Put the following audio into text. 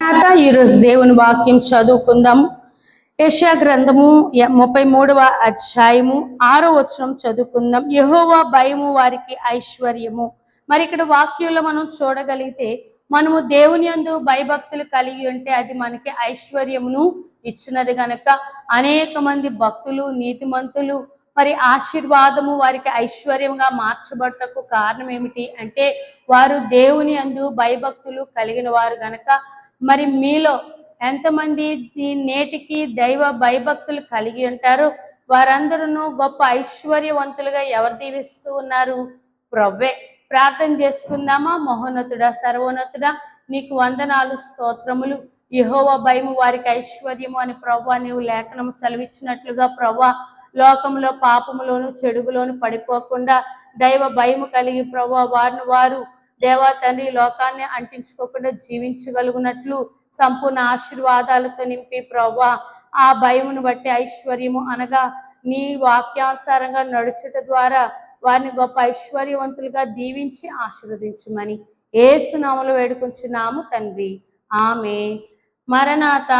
ఈరోజు దేవుని వాక్యం చదువుకుందాము. యెషయా గ్రంథము 33వ అధ్యాయము 6వ వచనం చదువుకుందాం. యెహోవా భయము వారికి ఐశ్వర్యము. మరి ఇక్కడ వాక్యంలో మనం చూడగలిగితే మనము దేవుని యందు భయభక్తులు కలిగి ఉంటే అది మనకి ఐశ్వర్యమును ఇచ్చినది గనక అనేక మంది భక్తులు నీతిమంతులు మరి ఆశీర్వాదము వారికి ఐశ్వర్యంగా మార్చబట్టకు కారణం ఏమిటి అంటే వారు దేవుని యందు భయభక్తులు కలిగిన వారు గనక. మరి మీలో ఎంతమంది నేటికి దైవ భయభక్తులు కలిగి ఉంటారు? వారందరూ గొప్ప ఐశ్వర్యవంతులుగా ఎవరు దీవిస్తూ ఉన్నారు? ప్రభువే. ప్రార్థన చేసుకుందామా? మహోన్నతుడా, సర్వోన్నతుడా, నీకు వందనాలు, స్తోత్రములు. యెహోవా భయము వారికి ఐశ్వర్యము అని ప్రభువా నీవు లేఖనము సెలవిచ్చినట్లుగా ప్రభువా లోకంలో పాపములోను చెడుగులోను పడిపోకుండా దైవ భయము కలిగి ప్రభువా వారు దేవా తండ్రి లోకాన్ని అంటించుకోకుండా జీవించగలుగునట్లు సంపూర్ణ ఆశీర్వాదాలతో నింపి ప్రభువా ఆ భయమును బట్టి ఐశ్వర్యము అనగా నీ వాక్యానుసారంగా నడుచుట ద్వారా వారిని గొప్ప ఐశ్వర్యవంతులుగా దీవించి ఆశీర్వదించమని యేసు నామములో వేడుకొంచున్నాము తండ్రి. ఆమేన్. మరణాత.